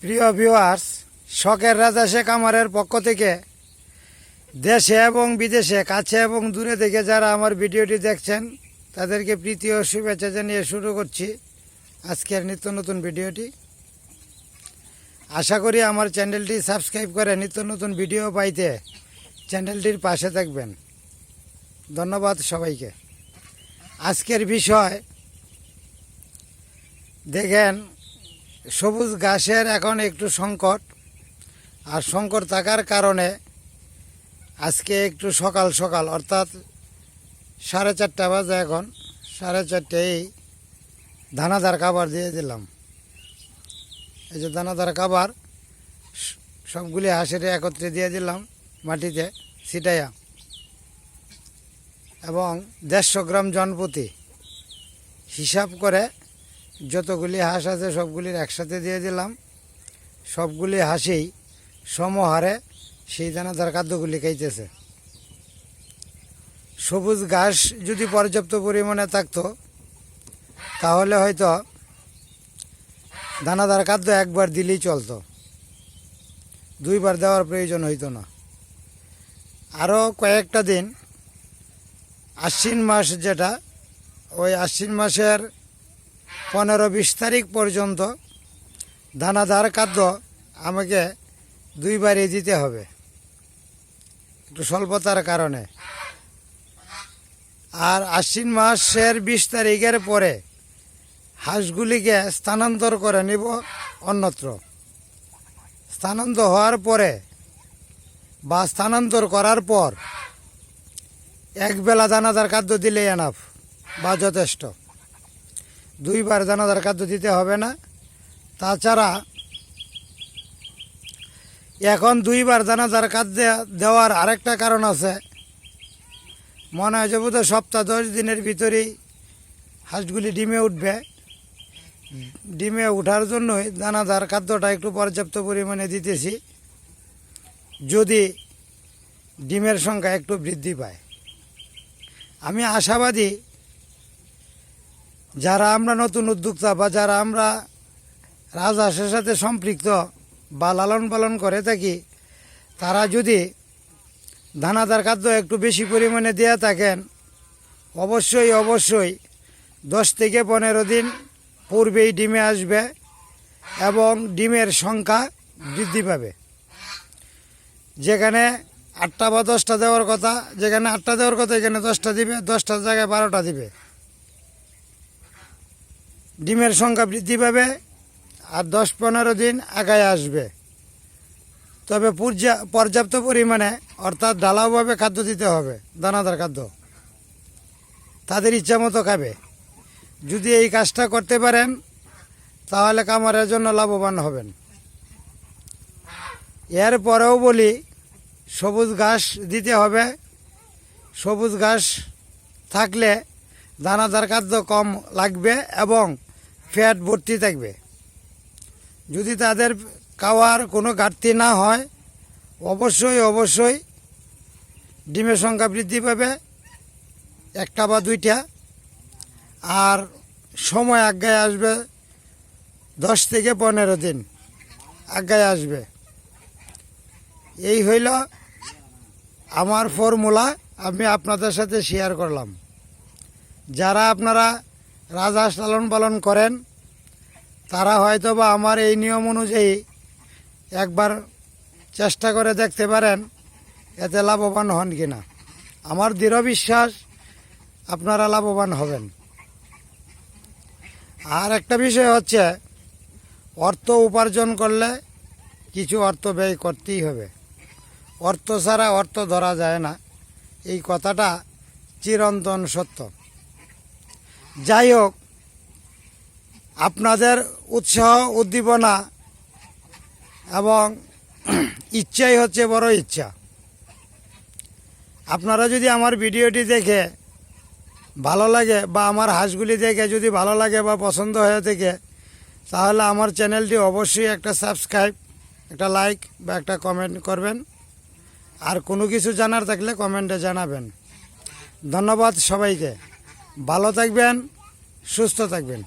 প্রিয় ভিউয়ার্স, শখের রাজা শেখ আমারের পক্ষ থেকে দেশে এবং বিদেশে, কাছে এবং দূরে থেকে যারা আমার ভিডিওটি দেখছেন তাদেরকে প্রীতি ও শুভেচ্ছা জানিয়ে শুরু করছি আজকের নিত্য নতুন ভিডিওটি। আশা করি আমার চ্যানেলটি সাবস্ক্রাইব করে নিত্য নতুন ভিডিও পাইতে চ্যানেলটির পাশে থাকবেন। ধন্যবাদ সবাইকে। আজকের বিষয় দেখেন, সবুজ ঘাসের এখন একটু সংকট, আর সংকট থাকার কারণে আজকে একটু সকাল সকাল অর্থাৎ 4:30 বাজে, এখন 4:30 দানাদার খাবার দিয়ে দিলাম। এই যে দানাদার খাবার সবগুলি হাঁসের একত্রে দিয়ে দিলাম মাটিতে ছিটাইয়া, এবং 150 গ্রাম জনপ্রতি হিসাব করে যতগুলি হাঁস আছে সবগুলির একসাথে দিয়ে দিলাম। সবগুলি হাঁসেই সমহারে সেই দানাদার খাদ্যগুলি খাইতেছে। সবুজ ঘাস যদি পর্যাপ্ত পরিমাণে থাকতো তাহলে হয়তো দানাদার খাদ্য একবার দিলেই চলতো, 2 বার দেওয়ার প্রয়োজন হইতো না। আরও কয়েকটা দিন, আশ্বিন মাস যেটা, ওই আশ্বিন মাসের 15-20 তারিখ পর্যন্ত দানাদার খাদ্য আমাকে 2 বারই দিতে হবে, একটু স্বল্পতার কারণে। আর আশ্বিন মাসের 20 তারিখের পরে হাঁসগুলিকে স্থানান্তর করে নিব অন্যত্র। স্থানান্তর হওয়ার পরে বা স্থানান্তর করার পর একবেলা দানাদার খাদ্য দিলেই এনাফ বা যথেষ্ট, 2 বার দানাদার খাদ্য দিতে হবে না। তাছাড়া এখন 2 বার দানাদার খাদ্য দেওয়ার আরেকটা কারণ আছে। মনে হয় যে বোধহয় সপ্তাহ 10 দিনের ভিতরেই হাঁসগুলি ডিমে উঠবে। ডিমে ওঠার জন্যই দানাদার খাদ্যটা একটু পর্যাপ্ত পরিমাণে দিতেছি, যদি ডিমের সংখ্যা একটু বৃদ্ধি পায়। আমি আশাবাদী, যারা আমরা নতুন উদ্যোক্তা বা যারা আমরা রাজহাঁসের সাথে সম্পৃক্ত বা লালন পালন করে থাকি, তারা যদি দানাদার খাদ্য একটু বেশি পরিমাণে দেওয়া থাকেন, অবশ্যই 10 থেকে 15 দিন পূর্বেই ডিমে আসবে এবং ডিমের সংখ্যা বৃদ্ধি পাবে। যেখানে 8টা বা 10টা দেওয়ার কথা, যেখানে 8টা দেওয়ার কথা এখানে 10টা দিবে, 10টার জায়গায় 12টা দিবে। ডিমের সংখ্যা বৃদ্ধি পাবে আর 10-15 দিন আগায় আসবে। তবে পর্যাপ্ত পরিমাণে অর্থাৎ ঢালাওভাবে খাদ্য দিতে হবে, দানাদার খাদ্য তাদের ইচ্ছা মতো খাবে। যদি এই কাজটা করতে পারেন তাহলে খামারের জন্য লাভবান হবেন। এরপরেও বলি, সবুজ ঘাস দিতে হবে। সবুজ ঘাস থাকলে দানাদার খাদ্য কম লাগবে এবং ফ্যাট ভর্তি থাকবে। যদি তাদের খাওয়ার কোনো ঘাটতি না হয়, অবশ্যই ডিমের সংখ্যা বৃদ্ধি পাবে, 1টা বা 2টা। আর সময় আগায় আসবে, 10 থেকে 15 দিন আগায় আসবে। এই হইল আমার ফর্মুলা, আমি আপনাদের সাথে শেয়ার করলাম। যারা আপনারা রাজহাঁস লালন পালন করেন তারা হয়তো বা আমার এই নিয়ম অনুযায়ী একবার চেষ্টা করে দেখতে পারেন, এতে লাভবান হন কিনা। আমার দৃঢ় বিশ্বাস আপনারা লাভবান হবেন। আর একটা বিষয় হচ্ছে, অর্থ উপার্জন করলে কিছু অর্থ ব্যয় করতেই হবে। অর্থ ছাড়া অর্থ ধরা যায় না, এই কথাটা চিরন্তন সত্য। যাই হোক, আপনাদের উৎসাহ উদ্দীপনা এবং ইচ্ছাই হচ্ছে বড় ইচ্ছা। আপনারা যদি আমার ভিডিওটি দেখে ভালো লাগে বা আমার হাঁসগুলি দেখে যদি ভালো লাগে বা পছন্দ হয়ে থাকে, তাহলে আমার চ্যানেলটি অবশ্যই একটা সাবস্ক্রাইব, একটা লাইক বা একটা কমেন্ট করবেন। আর কোনো কিছু জানার থাকলে কমেন্টে জানাবেন। ধন্যবাদ সবাইকে। ভালো থাকবেন, সুস্থ থাকবেন।